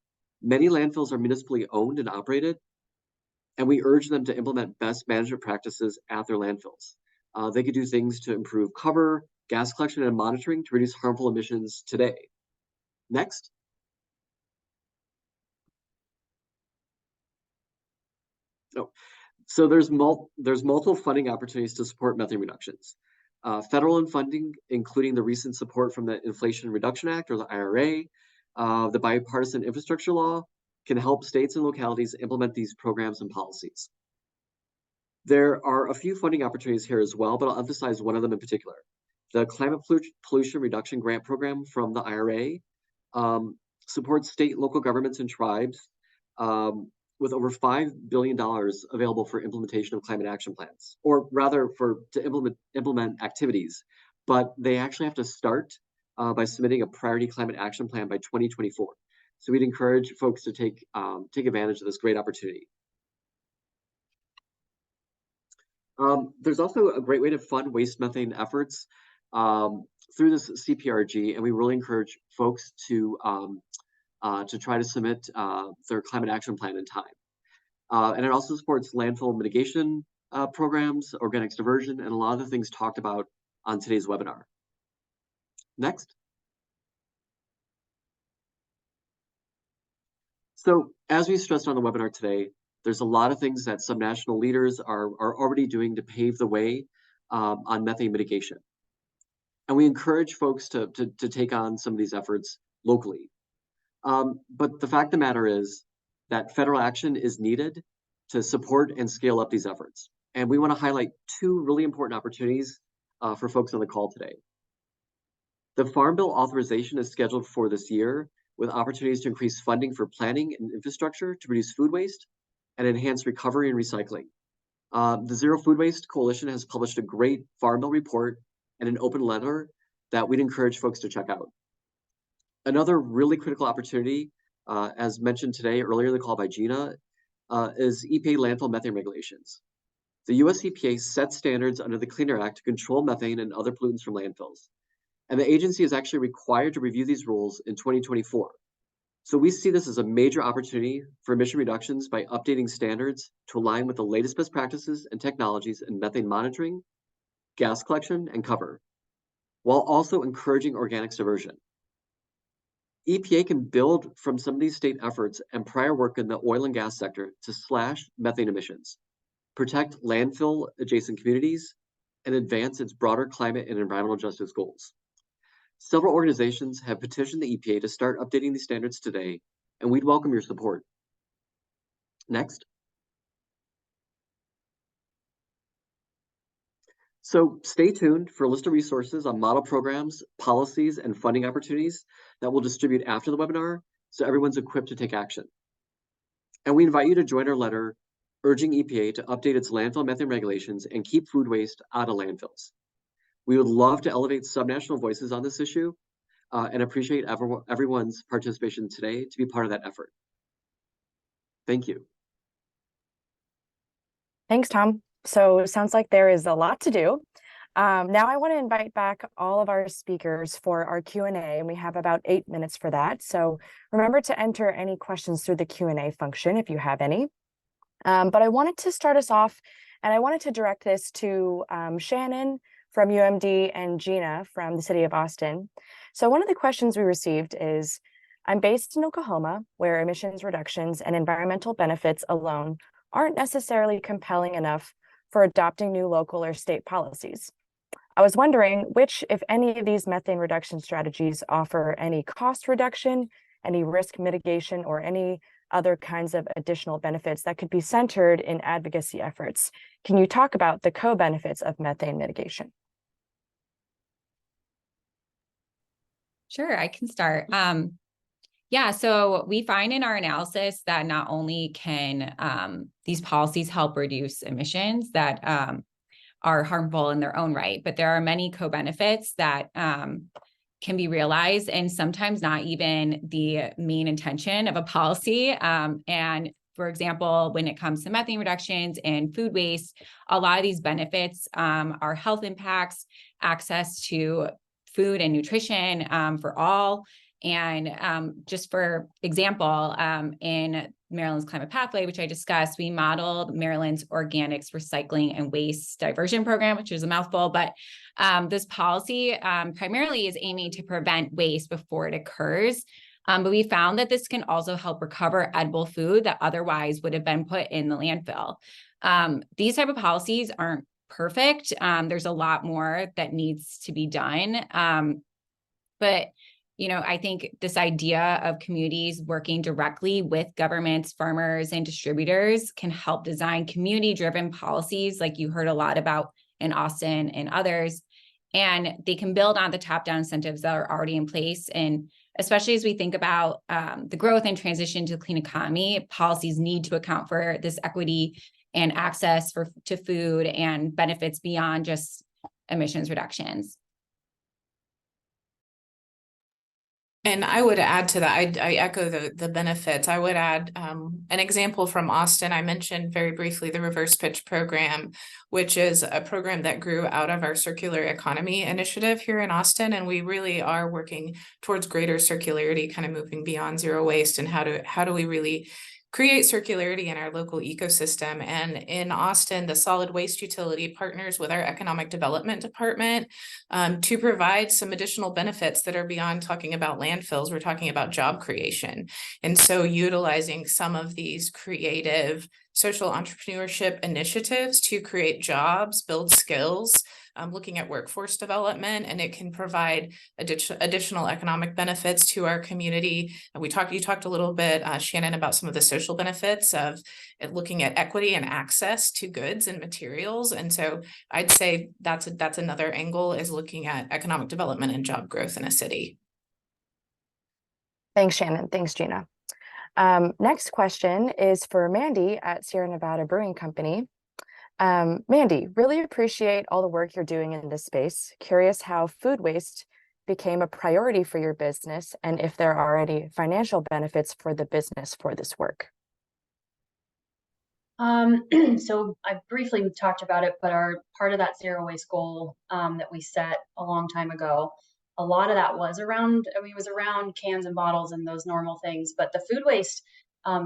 many landfills are municipally owned and operated, and we urge them to implement best management practices at their landfills. They could do things to improve cover, gas collection, and monitoring to reduce harmful emissions today. Next. So there's multiple funding opportunities to support methane reductions. Federal funding, including the recent support from the Inflation Reduction Act or the IRA, the bipartisan infrastructure law, can help states and localities implement these programs and policies. There are a few funding opportunities here as well, but I'll emphasize one of them in particular. The Climate Pollution Reduction Grant Program from the IRA supports state and local governments and tribes with over $5 billion available for implementation of climate action plans, or rather to implement activities. But they actually have to start by submitting a priority climate action plan by 2024. So we'd encourage folks to take advantage of this great opportunity. There's also a great way to fund waste methane efforts through this CPRG, and we really encourage folks to try to submit their climate action plan in time. And it also supports landfill mitigation programs, organics diversion, and a lot of the things talked about on today's webinar. Next. So as we stressed on the webinar today, there's a lot of things that subnational leaders are already doing to pave the way on methane mitigation. and we encourage folks to take on some of these efforts locally. But the fact of the matter is that federal action is needed to support and scale up these efforts. And we want to highlight two really important opportunities for folks on the call today. The Farm Bill authorization is scheduled for this year, with opportunities to increase funding for planning and infrastructure to reduce food waste and enhance recovery and recycling. The Zero Food Waste Coalition has published a great Farm Bill report and an open letter that we'd encourage folks to check out. Another really critical opportunity, as mentioned today earlier in the call by Gina, is EPA landfill methane regulations. The US EPA sets standards under the Clean Air Act to control methane and other pollutants from landfills. And the agency is actually required to review these rules in 2024. So we see this as a major opportunity for emission reductions by updating standards to align with the latest best practices and technologies in methane monitoring, gas collection, and cover, while also encouraging organics diversion. EPA can build from some of these state efforts and prior work in the oil and gas sector to slash methane emissions, protect landfill adjacent communities, and advance its broader climate and environmental justice goals. Several organizations have petitioned the EPA to start updating these standards today, and we'd welcome your support. Next. So stay tuned for a list of resources on model programs, policies, and funding opportunities that we'll distribute after the webinar, so everyone's equipped to take action. And we invite you to join our letter urging EPA to update its landfill methane regulations and keep food waste out of landfills. We would love to elevate subnational voices on this issue and appreciate everyone's participation today to be part of that effort. Thank you. Thanks, Tom. So it sounds like there is a lot to do. Now I want to invite back all of our speakers for our Q&A, and we have about 8 minutes for that. So remember to enter any questions through the Q&A function if you have any. But I wanted to start us off, and I wanted to direct this to Shannon from UMD and Gina from the city of Austin. So one of the questions we received is, I'm based in Oklahoma, where emissions reductions and environmental benefits alone aren't necessarily compelling enough for adopting new local or state policies. I was wondering which, if any, of these methane reduction strategies offer any cost reduction, any risk mitigation, or any other kinds of additional benefits that could be centered in advocacy efforts. Can you talk about the co-benefits of methane mitigation? Sure, I can start. Yeah, so we find in our analysis that not only can these policies help reduce emissions that are harmful in their own right, but there are many co-benefits that can be realized, and sometimes not even the main intention of a policy. And for example, when it comes to methane reductions and food waste, a lot of these benefits are health impacts, access to food and nutrition for all. And just for example, in Maryland's Climate Pathway, which I discussed, we modeled Maryland's Organics Recycling and Waste Diversion Program, which is a mouthful, but this policy primarily is aiming to prevent waste before it occurs. But we found that this can also help recover edible food that otherwise would have been put in the landfill. These type of policies aren't perfect. There's a lot more that needs to be done. But I think this idea of communities working directly with governments, farmers, and distributors can help design community-driven policies like you heard a lot about in Austin and others. And they can build on the top-down incentives that are already in place. And especially as we think about the growth and transition to the clean economy, policies need to account for this equity and access to food and benefits beyond just emissions reductions. And I would add to that, I echo the benefits. I would add an example from Austin. I mentioned very briefly the reverse pitch program, which is a program that grew out of our circular economy initiative here in Austin. And we really are working towards greater circularity, kind of moving beyond zero waste, and how do we really create circularity in our local ecosystem. And in Austin, the solid waste utility partners with our economic development department to provide some additional benefits that are beyond talking about landfills. We're talking about job creation. And so utilizing some of these creative social entrepreneurship initiatives to create jobs, build skills, looking at workforce development, and it can provide additional economic benefits to our community. And you talked a little bit, Shannon, about some of the social benefits of looking at equity and access to goods and materials. And so I'd say that's another angle, is looking at economic development and job growth in a city. Thanks, Shannon. Thanks, Gina. Next question is for Mandy at Sierra Nevada Brewing Company. Mandy, really appreciate all the work you're doing in this space. Curious how food waste became a priority for your business, and if there are any financial benefits for the business for this work. So I briefly talked about it, but our part of that zero waste goal that we set a long time ago, a lot of that was around, it was around cans and bottles and those normal things, but the food waste,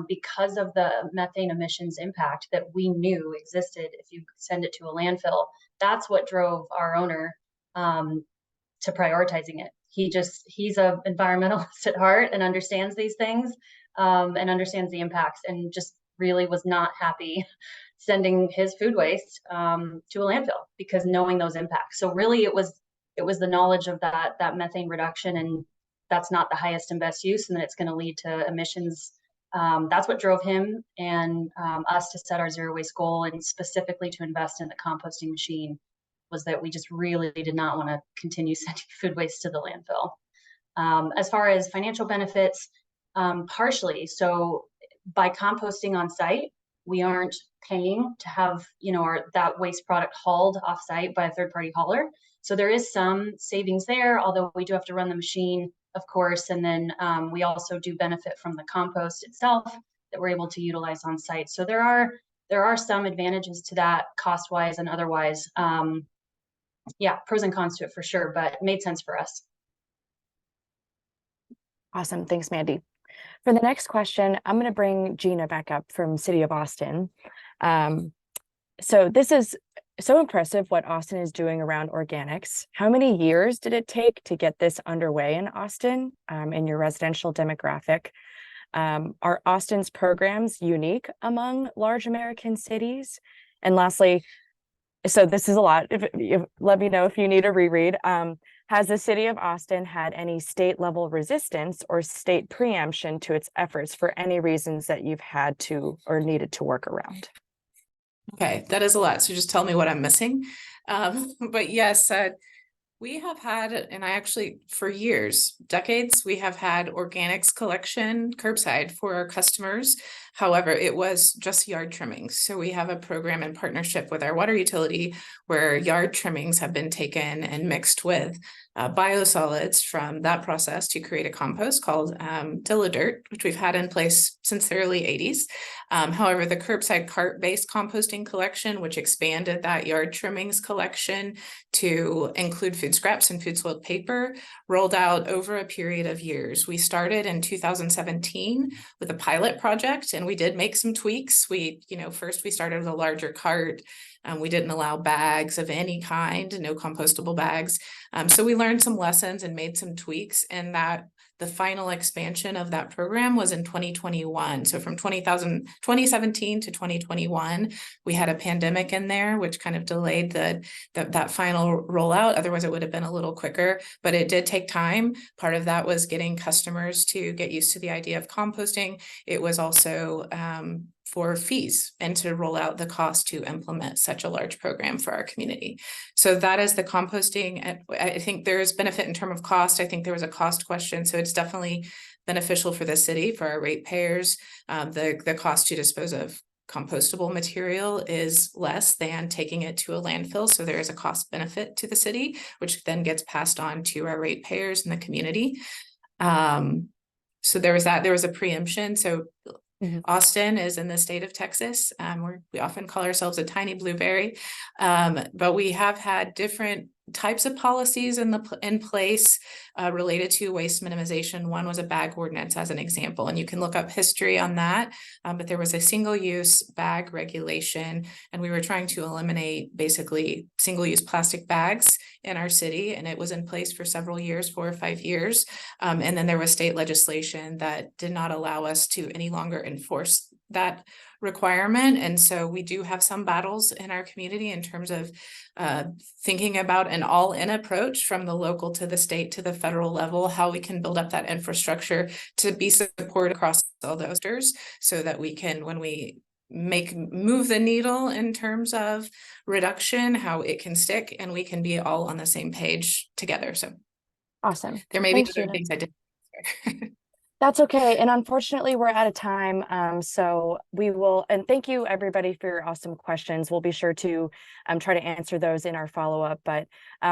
because of the methane emissions impact that we knew existed if you send it to a landfill, that's what drove our owner to prioritizing it. He's an environmentalist at heart and understands these things and understands the impacts, and just really was not happy sending his food waste to a landfill because knowing those impacts. So really it was the knowledge of that methane reduction, and that's not the highest and best use, and that it's going to lead to emissions. That's what drove him and us to set our zero waste goal, and specifically to invest in the composting machine, was that we just really did not want to continue sending food waste to the landfill. As far as financial benefits, partially. So by composting on site, we aren't paying to have, that waste product hauled off site by a third party hauler. So there is some savings there, although we do have to run the machine, of course. And then we also do benefit from the compost itself that we're able to utilize on site. So there are some advantages to that, cost wise and otherwise. Yeah, pros and cons to it for sure, but it made sense for us. Awesome. Thanks, Mandy. For the next question, I'm going to bring Gina back up from City of Austin. So this is so impressive what Austin is doing around organics. How many years did it take to get this underway in Austin, in your residential demographic? Are Austin's programs unique among large American cities? And lastly, so this is a lot. Let me know if you need a reread. Has the city of Austin had any state level resistance or state preemption to its efforts for any reasons that you've had to or needed to work around? Okay, that is a lot. So just tell me what I'm missing. But yes, we have had, and I actually, for years, decades, we have had organics collection curbside for our customers. However, it was just yard trimmings. So we have a program in partnership with our water utility where yard trimmings have been taken and mixed with biosolids from that process to create a compost called Dirt, which we've had in place since the early 80s. However, the curbside cart-based composting collection, which expanded that yard trimmings collection to include food scraps and food soiled paper, rolled out over a period of years. We started in 2017 with a pilot project, and we did make some tweaks. First we started with a larger cart. We didn't allow bags of any kind, no compostable bags. So we learned some lessons and made some tweaks, and that the final expansion of that program was in 2021. So from 2017 to 2021, we had a pandemic in there, which kind of delayed that final rollout. Otherwise, it would have been a little quicker, but it did take time. Part of that was getting customers to get used to the idea of composting. It was also for fees and to roll out the cost to implement such a large program for our community. So that is the composting. And I think there is benefit in terms of cost. I think there was a cost question. So it's definitely beneficial for the city, for our ratepayers. The cost to dispose of compostable material is less than taking it to a landfill. So there is a cost benefit to the city, which then gets passed on to our ratepayers in the community. So there was that. There was a preemption. So Austin is in the state of Texas. We often call ourselves a tiny blueberry, but we have had different types of policies in place related to waste minimization. One was a bag ordinance as an example, and you can look up history on that. But there was a single-use bag regulation, and we were trying to eliminate basically single-use plastic bags in our city, and it was in place for several years, 4 or 5 years. And then there was state legislation that did not allow us to any longer enforce that requirement. And so we do have some battles in our community in terms of thinking about an all-in approach from the local to the state to the federal level, how we can build up that infrastructure to be supported across all those sectors so that we can, when we move the needle in terms of reduction, how it can stick and we can be all on the same page together. So Awesome. there may Thanks, be other Gina. things I did. That's okay. And unfortunately, we're out of time. So we will, and thank you everybody for your awesome questions. We'll be sure to try to answer those in our follow-up, but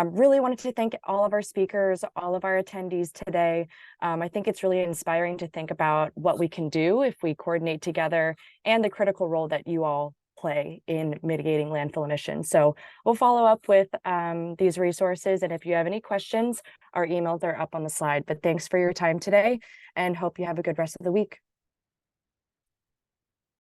really wanted to thank all of our speakers, all of our attendees today. I think it's really inspiring to think about what we can do if we coordinate together and the critical role that you all play in mitigating landfill emissions. So we'll follow up with these resources. And if you have any questions, our emails are up on the slide. But thanks for your time today and hope you have a good rest of the week.